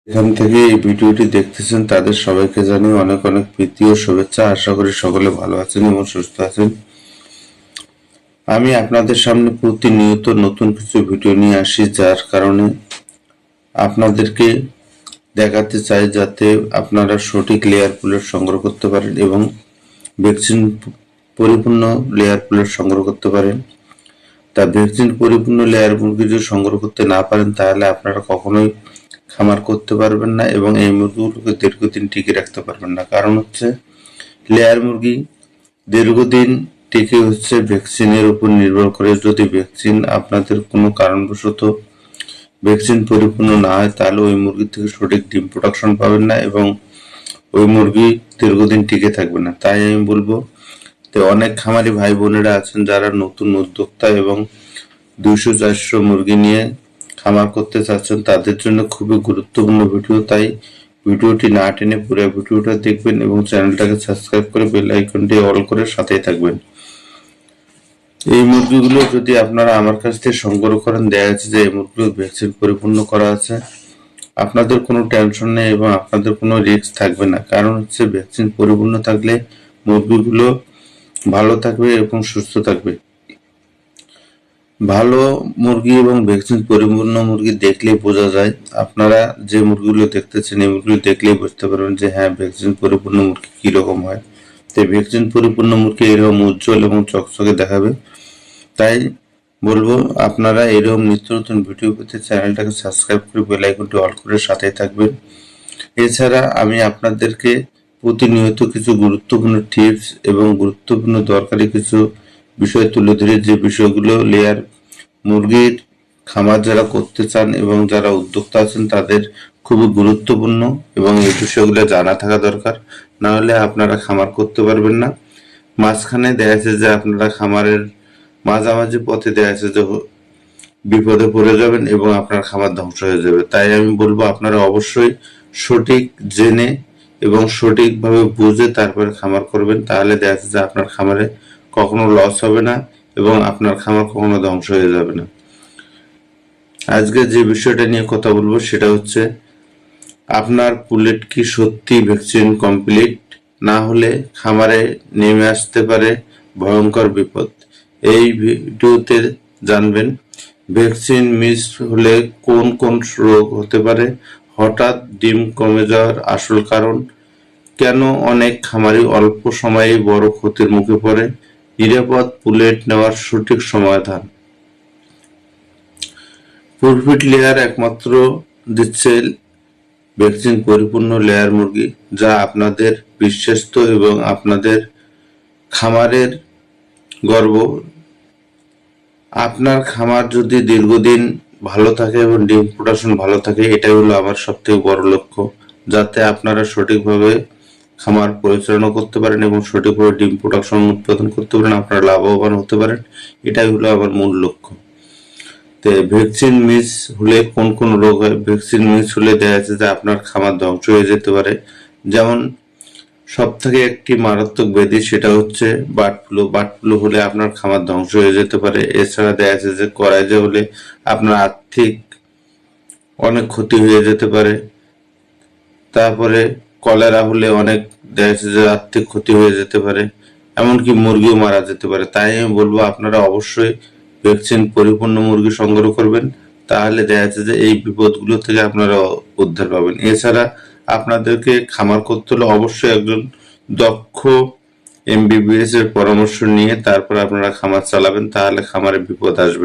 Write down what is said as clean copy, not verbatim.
এখান থেকে এই ভিডিওটি দেখতেছেন তাদের সবাইকে জানিয়ে অনেক অনেক প্রীতি ও শুভেচ্ছা। আশা করি সকলে ভালো আছেন এবং সুস্থ আছেন। আমি আপনাদের সামনে প্রতিনিয়ত নতুন কিছু ভিডিও নিয়ে আসি, যার কারণে আপনাদেরকে দেখাতে চাই যাতে আপনারা সঠিক লেয়ার পুলেট সংগ্রহ করতে পারেন এবং ভ্যাকসিন পরিপূর্ণ লেয়ার পুলেট সংগ্রহ করতে পারেন। তা ভ্যাকসিন পরিপূর্ণ লেয়ার মুরগি যদি সংগ্রহ করতে না পারেন তাহলে আপনারা কখনোই খামার করতে পারবেন না এবং এই মুরগিগুলোকে দীর্ঘদিন টিকে রাখতে পারবেন না। কারণ হচ্ছে লেয়ার মুরগি দীর্ঘদিন টিকে হচ্ছে ভ্যাকসিনের উপর নির্ভর করে। যদি ভ্যাকসিন আপনাদের কোনো কারণবশত ভ্যাকসিন পরিপূর্ণ না হয় তাহলে ওই মুরগি থেকে সঠিক ডিম প্রোডাকশন পাবেন না এবং ওই মুরগি দীর্ঘদিন টিকে থাকবে না। তাই আমি বলবো যে অনেক খামারি ভাই বোনেরা আছেন যারা নতুন উদ্যোক্তা এবং 200-400 মুরগি নিয়ে খামার করতে চাচ্ছেন, তাদের জন্য খুবই গুরুত্বপূর্ণ ভিডিও। তাই ভিডিওটি না টেনে পুরো ভিডিওটা দেখবেন এবং চ্যানেলটাকে সাবস্ক্রাইব করে বেল আইকনটি অল করে সাথেই থাকবেন। এই মুরগিগুলো যদি আপনারা আমার কাছ থেকে সংগ্রহ করেন, দেখা যাচ্ছে যে এই মুরগিগুলো ভ্যাকসিন পরিপূর্ণ করা আছে, আপনাদের কোনো টেনশন নেই এবং আপনাদের কোনো রিস্ক থাকবে না। কারণ হচ্ছে ভ্যাকসিন পরিপূর্ণ থাকলে মুরগিগুলো ভালো থাকবে এবং সুস্থ থাকবে। ভালো মুরগি এবং ভ্যাকসিন পরিপূর্ণ মুরগি দেখলেই বোঝা যায়। আপনারা যে মুরগিগুলো দেখতেছেন এই মুরগিগুলো দেখলেই বুঝতে পারবেন যে হ্যাঁ, ভ্যাকসিন পরিপূর্ণ মুরগি কিরকম হয়। তাই ভ্যাকসিন পরিপূর্ণ মুরগি এরকম উজ্জ্বল এবং চকচকে দেখাবে। তাই বলবো আপনারা এরকম নিত্য নতুন ভিডিও পেতে চ্যানেলটাকে সাবস্ক্রাইব করে বেল আইকনটি অল করে সাথেই থাকবেন। এছাড়া আমি আপনাদেরকে প্রতিনিয়ত কিছু গুরুত্বপূর্ণ টিপস এবং গুরুত্বপূর্ণ দরকারি কিছু বিষয় তুলে ধরে, যে বিষয়গুলো লেয়ার মুরগির খামার যারা করতে চান এবং যারা উদ্যোক্তা আছেন তাদের খুবই গুরুত্বপূর্ণ এবং এই বিষয়গুলো জানা থাকা দরকার। না হলে আপনারা খামার করতে পারবেন না। মাঝখানে দেখা যাচ্ছে যে আপনারা খামারের মাঝামাঝি পথে দেখা যাচ্ছে যে বিপদে পড়ে যাবেন এবং আপনার খামার ধ্বংস হয়ে যাবে। তাই আমি বলবো আপনারা অবশ্যই সঠিক জেনে এবং সঠিকভাবে বুঝে তারপরে খামার করবেন। তাহলে দেখা যাচ্ছে যে আপনার খামারে কখনো লস হবে না এবং আপনার খামার কখনো ধ্বংস হয়ে যাবে না। আজকে যে বিষয়টা নিয়ে কথা বলবো সেটা হচ্ছে আপনার পুলেট কি সত্যি ভ্যাকসিন কমপ্লিট, না হলে খামারে নেমে আসতে পারে ভয়ঙ্কর বিপদ। এই ভিডিওতে জানবেন ভ্যাকসিন মিস হলে কোন কোন রোগ হতে পারে, হঠাৎ ডিম কমে যাওয়ার আসল কারণ, কেন অনেক খামারি অল্প সময়ে বড় ক্ষতির মুখে পড়ে, নিরাপদ পুলেট নেওয়ার সঠিক সমাধান। প্রফিট লেয়ার একমাত্র দিচ্ছে ভ্যাকসিন পরিপূর্ণ লেয়ার মুরগি, যা আপনাদের বিশ্বস্ত এবং আপনাদের খামারের গর্ব। আপনার খামার যদি দীর্ঘদিন ভালো থাকে এবং ডিম প্রোডাকশন ভালো থাকে, এটাই হলো আমার সবথেকে বড় লক্ষ্য, যাতে আপনারা সঠিকভাবে খামার পরিচালনা করতে পারেন এবং সঠিকভাবে ডিম প্রোডাকশন উৎপাদন করতে পারেন, আপনারা লাভবান হতে পারেন। এটাই হলো আমার মূল লক্ষ্য। তো ভ্যাকসিন মিস হলে কোন কোন রোগ হয়? ভ্যাকসিন মিস হলে দেখা যাচ্ছে যে আপনার খামার ধ্বংস হয়ে যেতে পারে। যেমন সব থেকে একটি মারাত্মক ব্যাধি সেটা হচ্ছে বার্ড ফ্লু। বার্ড ফ্লু হলে আপনার খামার ধ্বংস হয়ে যেতে পারে। এছাড়া দেখা যাচ্ছে যে করাইজা হলে আপনার আর্থিক অনেক ক্ষতি হয়ে যেতে পারে। তারপরে কলেরা হলে অনেক দেখা যাচ্ছে যে আর্থিক ক্ষতি হয়ে যেতে পারে, এমনকি মুরগিও মারা যেতে পারে। তাই আমি বলবো আপনারা অবশ্যই ভ্যাকসিন পরিপূর্ণ মুরগি সংগ্রহ করবেন, তাহলে দেখা যাচ্ছে যে এই বিপদগুলো থেকে আপনারা উদ্ধার পাবেন। এছাড়া আপনাদেরকে খামার করতে হলে অবশ্যই একজন দক্ষ এমবিবিএস এর পরামর্শ নিয়ে তারপর আপনারা খামার চালাবেন, তাহলে খামারে বিপদ আসবে।